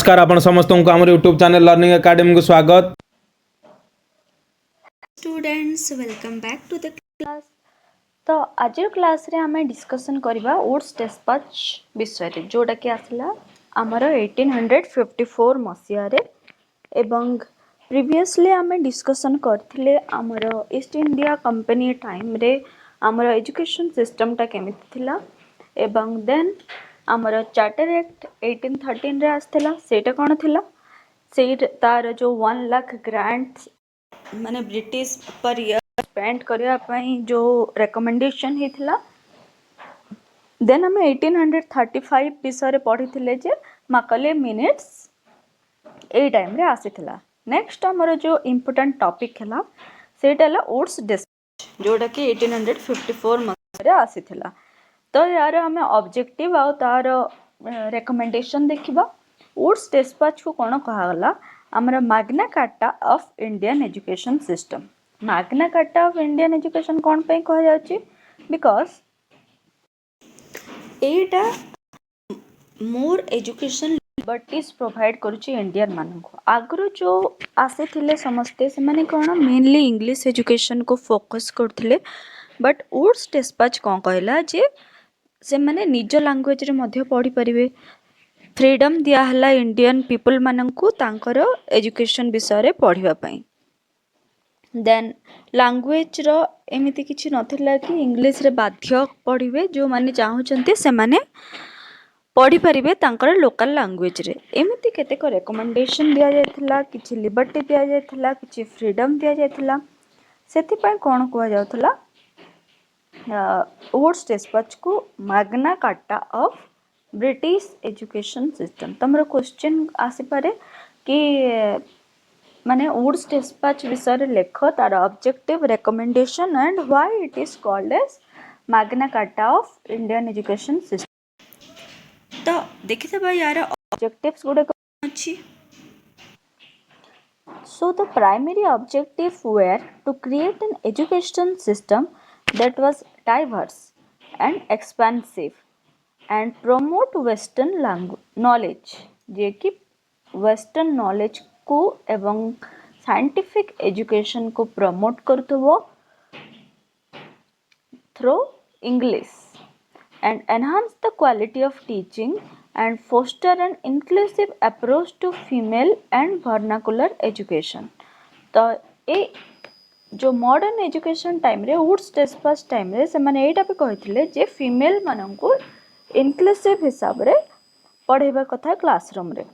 नमस्कार आपण समस्त को आम यूट्यूब चैनल लर्निंग एकेडमी को स्वागत। Students welcome back to the class. तो आज क्लास रे हमें डिस्कशन करबा वुड्स डिस्पैच विषय रे जोटा कि आसला हमर 1854 मसिया रे एवं प्रीवियसली हमें डिस्कशन करथिले हमर ईस्ट इंडिया कंपनी टाइम रे हमर एजुकेशन सिस्टम टा केमिति थिला एवं देन हमर चार्टर एक्ट 1813 रे आस्थिला सेटा कोन थिला से तार जो 1 लाख ग्रांट्स माने ब्रिटिश पर ईयर स्पेंड करया पई जो रिकमेंडेशन हितला देन हमें 1835 विषय पढ़ी थिले जे माकले मिनिट्स ए टाइम रे आसीथिला। नेक्स्ट हमर जो इम्पोर्टेंट टॉपिक हैला सेटा ला वुड्स डिस्पैच जोटा कि 1854 मसिया रे आसीथिला। तो यार हमें ऑब्जेक्टिव आ तार रिकमेंडेशन देखिबा। वुड्स डिस्पैच को कोन कहागला हमर Magna Carta of Indian education system. Magna Carta of Indian education कोन पे कहा जाउची बिकॉज एटा मोर एजुकेशन लिबर्टीज प्रोवाइड करूची इंडियन मान को। आगरो जो आसे थिले समस्ते से माने कोन मेनली इंग्लिश एजुकेशन को फोकस करथिले बट वुड्स डिस्पैच कोन कहला जे से माने निज लैंग्वेज रे मध्य पढ़ी परिबे। फ्रीडम दिया हला इंडियन पीपल माननकु तांकर एजुकेशन विषय रे पढ़िबा पई। देन लैंग्वेज रो एमिति किछि नथिला कि इंग्लिश रे बाध्य पढ़िबे जो माने चाहुचंती से माने पढ़ी परिबे तांकर लोकल लैंग्वेज रे। एमिति केतेक रिकमेंडेशन दिया जायथिला किछि लिबर्टी दिया जायथिला किछि फ्रीडम दिया जायथिला सेति पई कोन कहवा जाउथला वुड्स डिस्पैच को Magna Carta of British education system. तमरो क्वेश्चन आसी पारे कि माने वुड्स डिस्पैच विषय रे लेख तार objective recommendation and why it is called as Magna Carta of Indian education system. तो देखितबा यार ऑब्जेक्टिव्स गुडे अछि। So the primary objective were to create an education system that was diverse and expansive and promote western knowledge जे कि western knowledge को एवं scientific education को promote करथबो through English and enhance the quality of teaching and foster an inclusive approach to female and vernacular education। तो ए जो modern education time रे woods dispatch time रे से माने एटा पे कहिथिले जे फीमेल माननकु इंक्लूसिव हिसाब रे पढ़ेबा कथा क्लासरूम रे।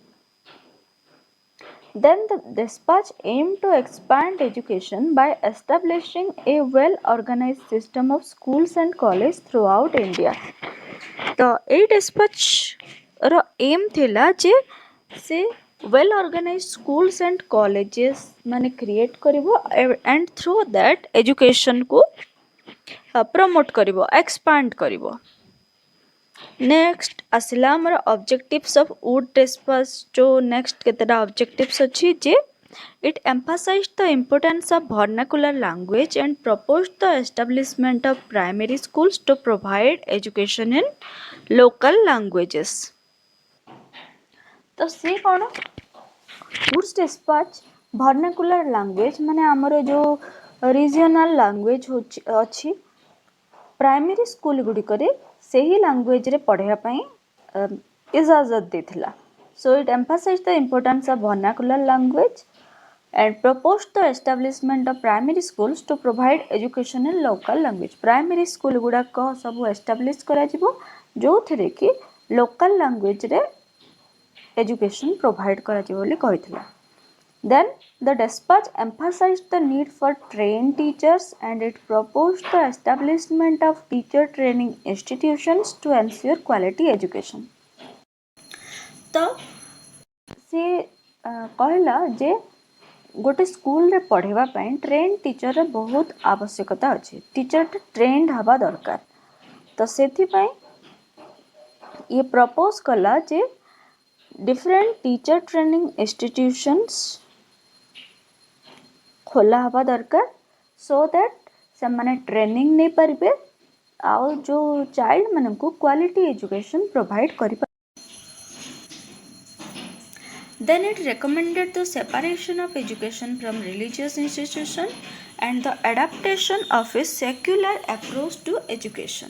Then the dispatch aimed to expand education by establishing a well-organized system of schools and colleges throughout India। तो ए dispatch रो एम थिला जे से well organised schools and colleges माने क्रिएट करिवो एंड थ्रू दैट एजुकेशन को promote करिवो expand करिवो। Next आसिला हमर ऑब्जेक्टिव्स ऑफ वुड डिस्पैच जो नेक्स्ट केतेटा ऑब्जेक्टिव्स अछि जे it emphasised the importance of vernacular language and proposed the establishment of primary schools to provide education in local languages. तो से कोन वुड्स डिस्पैच वर्नाकुलर लैंग्वेज माने हमर जो रीजनल लैंग्वेज अछि प्राइमरी स्कूल गुडी करे सही लैंग्वेज रे पढ़िया पई इजाजत देथिला। So it emphasised the importance of vernacular language and proposed the establishment of primary schools to provide education in local language। Primary school गुडा को सब एस्टाब्लिश करा जिवो जो थरे कि लोकल लैंग्वेज रे एजुकेशन प्रोवाइड करा जिवो बोली कहितला। Then the dispatch emphasized the need for trained teachers and it proposed the establishment of teacher training institutions to ensure quality education। तो से कहला जे गोटे स्कूल रे पढ़ेबा पई ट्रेन टीचर रे बहुत आवश्यकता अछि। टीचर ट्रेंड हवा दरकार। तो सेथि पई ये प्रपोज कला जे डिफरेंट टीचर ट्रेनिंग इंस्टीट्यूशंस खोला हवा दरकार सो दैट से माने ट्रेनिंग नहीं परिबे आउ जो चाइल्ड मानन को क्वालिटी एजुकेशन प्रोवाइड करि। Then it recommended the separation of education from religious institution and the adaptation of a secular approach to education.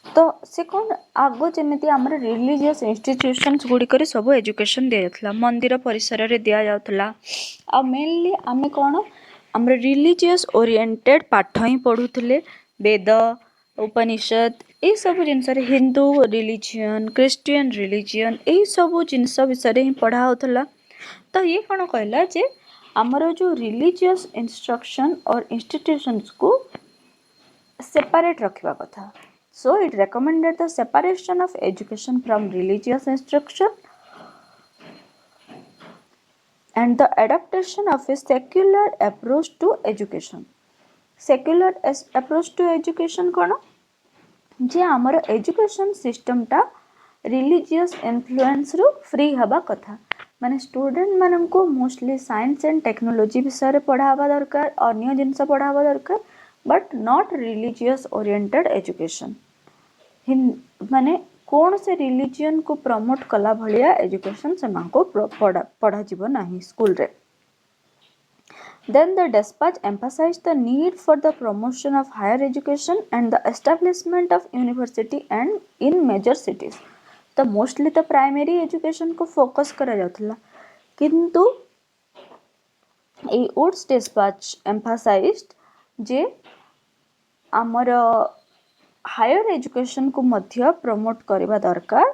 तो से कौन आगो जमी आम रिलीजियस इन्स्टिट्यूशन्स गुड़िक सब एजुकेशन दि जाता मंदिर परिसर में दि जाता आ मेनली आम कौन आम रिलीजियस ओरिएंटेड पाठ ही पढ़ुले वेद उपनिषद यही सब जिनस हिंदू रिलीजियन क्रिश्चियन रिलीजियन यही सब जिनस विषय ही पढ़ा होता तो ये कौन कहला जे आमर जो रिलीजियस इंस्ट्रक्शन और इंस्टीट्यूशंस को सेपरेट रखा कथा. So it recommended the separation of education from religious instruction and the adaptation of a secular approach to education. Secular approach to education कौन जे आमर एजुकेशन सिस्टम टा रिलीजियस इन्फ्लुएंस रु free हवा कथा माने स्टूडेंट मानन को मोस्टली साइंस एंड टेक्नोलॉजी विषय पढ़ावा दरकार अन्य जिनस पढ़ावा दरकार but not religious oriented education माने कौन से रिलीजियन को प्रमोट कला भलिया एजुकेशन से को पढ़ा जीव नाही स्कूल रे. Then the dispatch emphasized the need for the promotion of higher education and the establishment of university and in major cities. तो मोस्टली तो प्राइमरी एजुकेशन को फोकस करा जाउथला किंतु ए वुड्स डिस्पैच एम्फासाइज्ड जे आमर हायर एजुकेशन को मध्य प्रमोट करबा दरकार.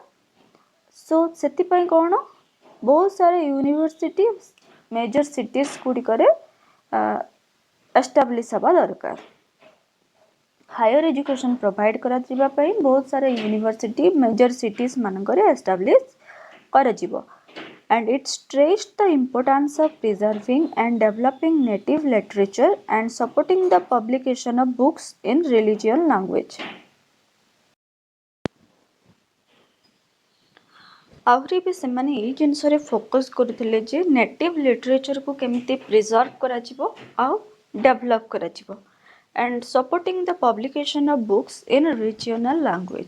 सो सेति पई कोन बहुत सारे यूनिवर्सिटी मेजर सिटीज गुडी करे एस्टाब्लिश हवा दरकार. हायर एजुकेशन प्रोवाइड करा जिबा पई बहुत सारे यूनिवर्सिटी मेजर सिटीज मान करे एस्टाब्लिश करा जिवो. And it stressed the importance of preserving and developing native literature and supporting the publication of books in religious language. आहरी भी से माने ये जिनस रे फोकस करथिले जे नेटिव लिटरेचर को केमिति प्रिजर्व करा जिवो आ डेवलप करा जिवो and supporting the publication of books in regional language.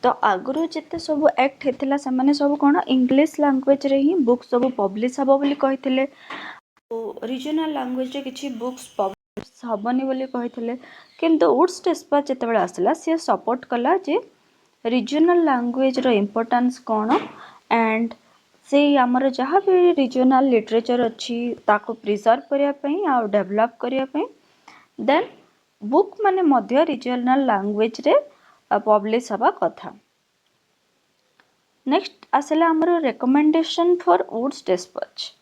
तो आगुरु जिते सब एक्ट हेतिला से माने सब कोन इंग्लिश लैंग्वेज रे ही बुक सब पब्लिश हबो बोली कहिथिले. तो रीजनल लैंग्वेज रे किछि बुक्स पब्लिश हबनी बोली कहिथिले किंतु वुड्स डिस्पैच जेतेबेला आसला से सपोर्ट कला जे रीजनल लैंग्वेज रो इंपोर्टेंस कोन एंड से आमर जहाँ भी रीजनल लिटरेचर अच्छी ताको प्रिजर्व करिया पई आ डेवलप करिया पई देन बुक माने मध्य रीजनल लैंग्वेज रे पब्लिश हवा कथा. नेक्स्ट आसला आमर recommendation for Wood's Despatch.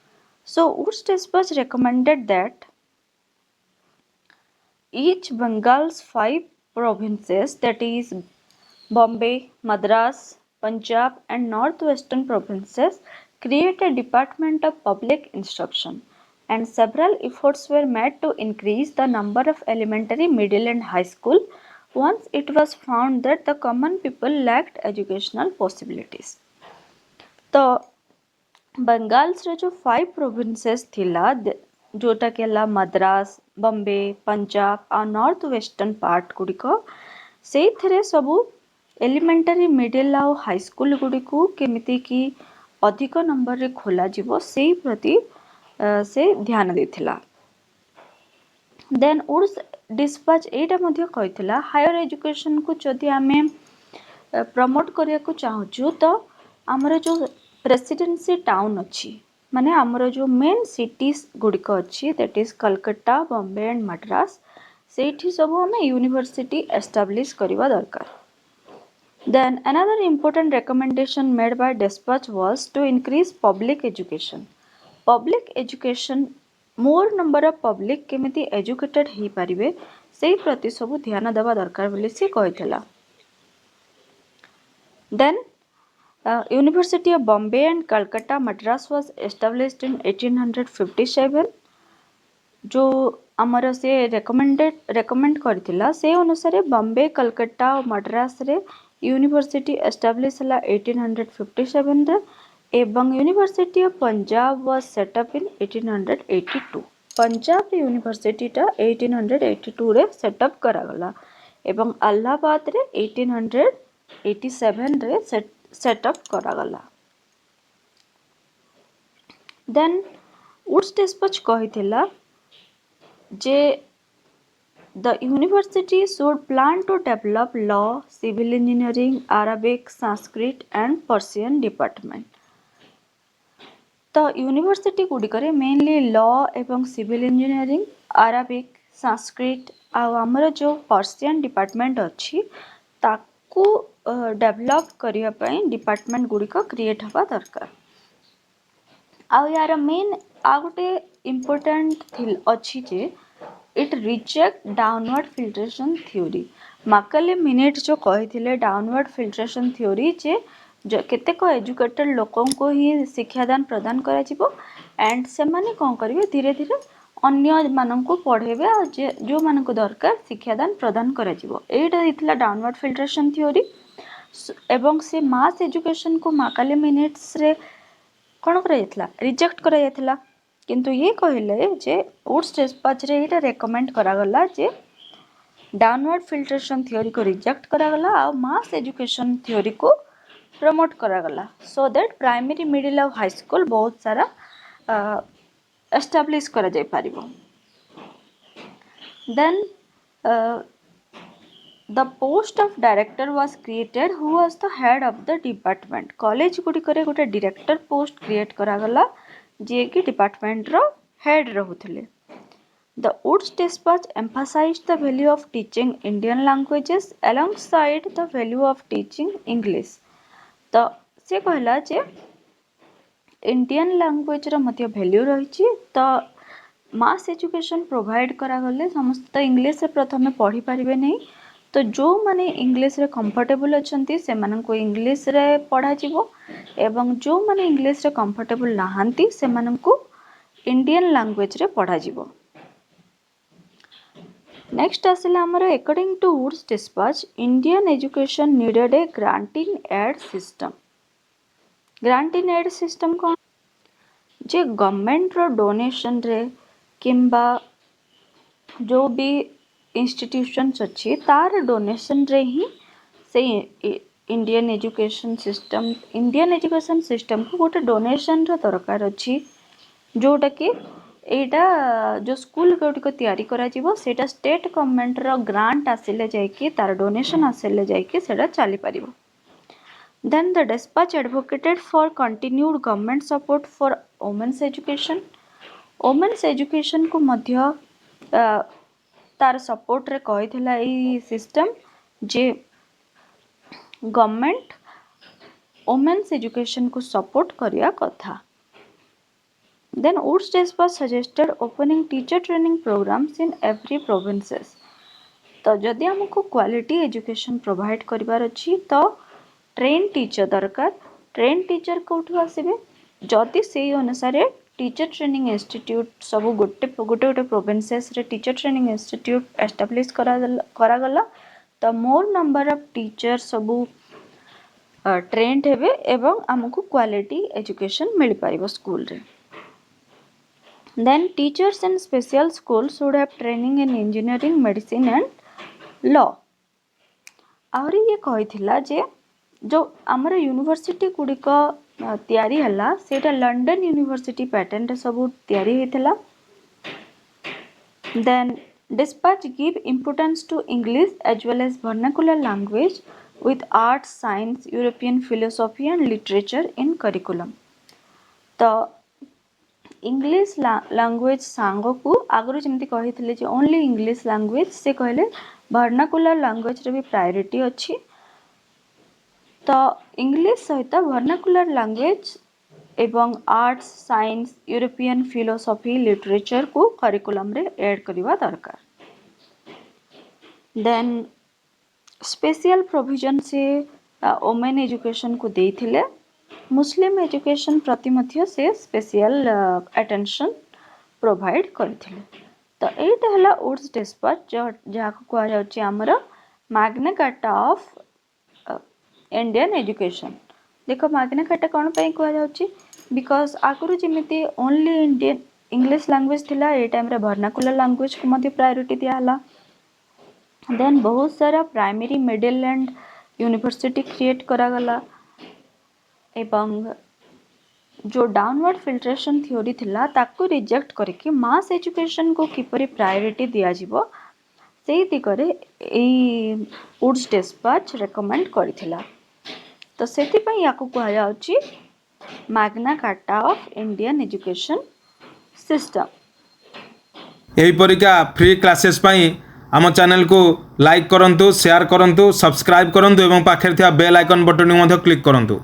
So Wood's Despatch recommended that each Bengal's 5 provinces, that is Bombay, Madras, Punjab and northwestern provinces, create a department of public instruction, and several efforts were made to increase the number of elementary, middle and high school once it was found that the common people lacked educational possibilities. तो Bengal's रे जो 5 provinces थिला जोटा के मद्रास बॉम्बे पंजाब आ north western part गुड़िक से सबू एलिमेंटारी middle आ high school गुड़िक केमिति की अधिक नंबर रे खोला जीवो से प्रति से ध्यान देथिला. देन वुड्स डिस्पैच एटा मध्य कहिथिला हायर एजुकेशन को जदि आमे प्रमोट करिया को चाहूछु तो हमर जो प्रेसिडेंसी टाउन अच्छी माने आमर जो मेन सिटीज गुड़िक अच्छी that is Calcutta Bombay and Madras से सब आम यूनिवर्सिटी एस्टाब्लिश करवा दरकार. Then another important recommendation made by Despatch was to increase public education. Public education more number of public केमिति एजुकेटेड ही पारिबे से प्रति सब ध्यान देवा दरकार बोली से कहितला. Then University of Bombay and Calcutta Madras was established in 1857. जो आमर से रेकमेंड करथिला से अनुसार बॉम्बे कलकत्ता और मद्रास रे यूनिवर्सिटी एस्टाब्लिश हला 1857 रे एवं university of Punjab was set up in 1882. Punjab university टा 1882 रे सेट अप करा गला एवं इलाहाबाद रे 1887 रे सेटअप करागला. देन वुड्स डेस्पच कहिथिला जे the university should plan to develop law, civil engineering, Arabic, Sanskrit and Persian department. तो यूनिवर्सिटी गुड़िकरे मेनली लॉ एवं सिविल इंजीनियरिंग अराबिक संस्कृत आमर जो पर्सियन डिपार्टमेंट अच्छी ताकू डेवलप करने डिपार्टमेंट गुड़िक क्रिएट हवा दरकार आउ यार मेन आ गोटे इम्पोर्टेंट अच्छी जे it reject downward filtration theory Macaulay minute जो कही डाउनवर्ड फिल्ट्रेशन थ्योरी जे केतेक एजुकेटेड लोकों को ही शिक्षादान प्रदान करा एंड से माने कौन करेंगे धीरे धीरे अन्य मानक पढ़ेबे जो मानक दरकार शिक्षादान प्रदान करा यहाँ डाउनवर्ड फिल्ट्रेशन थ्योरी एवं से मास एजुकेशन को माकाले मिनिट्स रे कौन करा रिजेक्ट करा किंतु ये कहले जे वुड्स डेस्पच रे ये रेकमेंड करागला जे डाउनवर्ड फिल्ट्रेशन थ्योरी को रिजेक्ट करागला आ मास एजुकेशन थ्योरी को प्रमोट करागला सो दैट प्राइमरी मिडिल और हाई स्कूल बहुत सारा एस्टाब्लिश करा जाय पारिबो then the post of director was created who was the head of the department college गुड़िकरे गोटे director post create करागला जे कि department row head रहुथिले the Woods Dispatch emphasized the value of teaching Indian languages alongside the value of teaching English तो से कहला जे Indian language रो मध्य value रही तो मास education provide करागले समस्त English रे प्रथमे पढ़ी पारिबे नहीं तो जो माने इंग्लिश रे कंफर्टेबल अछंती से मानन को इंग्लिश रे पढ़ा जिवो एवं जो माने इंग्लिश रे कंफर्टेबल नाहंती से मानन को इंडियन लैंग्वेज रे पढ़ा जिवो नेक्स्ट आसिला हमर according to Wood's Despatch Indian education needed a grant in aid system grant in aid system कौन जे गवर्नमेंट रो डोनेशन रे किंबा जो भी इंस्टीट्यूशंस अच्छी तार डोनेशन रे ही से इंडियन एजुकेशन सिस्टम को गोटे डोनेशन रो दरकार अच्छी जोटा कि एटा जो स्कूल गुड़िक तैयारी करा जीवो सेटा स्टेट गवर्नमेंट रो ग्रांट आसिले जाइकी तार डोनेशन आसिले जाइकी सेटा चली पारिबो then the dispatch advocated for continued government support for women's education को मध्य तार सपोर्ट रे कहिथिला ई सिस्टम जे गवर्नमेंट वुमेन्स एजुकेशन को सपोर्ट करिया कथा then Woods Dispatch suggested opening teacher training programs in every provinces तो जदि हमको क्वालिटी एजुकेशन प्रोवाइड करिवार अछि तो ट्रेन टीचर दरकार ट्रेन टीचर कौटू आसबे जदि से अनुसार टीचर ट्रेनिंग इंस्टीट्यूट सब गोटे गोटे प्रोविंसेस रे टीचर ट्रेनिंग इंस्टीट्यूट एस्टाब्लिश करागला तो मोर नंबर ऑफ टीचर सब ट्रेंड हेबे एवं हमको क्वालिटी एजुकेशन मिल पारिबो स्कूल रे then teachers in special school should have training in engineering medicine and law आउरी ये कहिथिला जे जो आमर यूनिवर्सिटी गुड़िक तैयारी हला सेटा लंडन यूनिवर्सिटी पैटर्न रे सब तैयारी हेतला then Despatch give importance to English as well as vernacular language with arts science European philosophy and literature in curriculum तो इंग्लिश लैंग्वेज सांग को आगु जमी कही ओनली इंग्लिश लैंग्वेज से कहले वर्नाकुलर लैंग्वेज रे भी प्रायोरिटी अच्छी तो इंग्लिश सहित वर्नाकुलर लैंग्वेज एवं arts science European philosophy literature को करिकुलम रे ऐड करवा दरकार देन स्पेशल प्रोविजन से वुमेन एजुकेशन को देथिले मुस्लिम एजुकेशन प्रति मध्य से स्पेशल अटेंशन प्रोवाइड करथिले तो एटा हला वुड्स डिस्पैच जहाँ को कहा जाउची हमर Magna Carta of Indian education देखो मैग्ना कार्टा कौन पे कहा जाउची बिकॉज आगुरु जेमिति ओनली इंडियन इंग्लिश लैंग्वेज थिला ए टाइम रे वर्नाकुलर लैंग्वेज को मध्य प्रायोरिटी दिया हला देन बहुत सारा primary middle and university create करा गला एवं जो डाउनवर्ड फिल्ट्रेशन थ्योरी थिला ताकू रिजेक्ट करके मास एजुकेशन को किपरि प्रायोरिटी दिया जिवो सेही दिगरे एई वुड्स डिस्पैच रेकमेंड करथिला। तो सेथिपई याकू कहा जाउची Magna Carta of Indian education system. यही परिका फ्री क्लासेस पाई आम चैनल को लाइक करंतु, शेयर करंतु, सब्सक्राइब करंतु एवं पाखे थिया बेल आइकन बटन को क्लिक करंतु।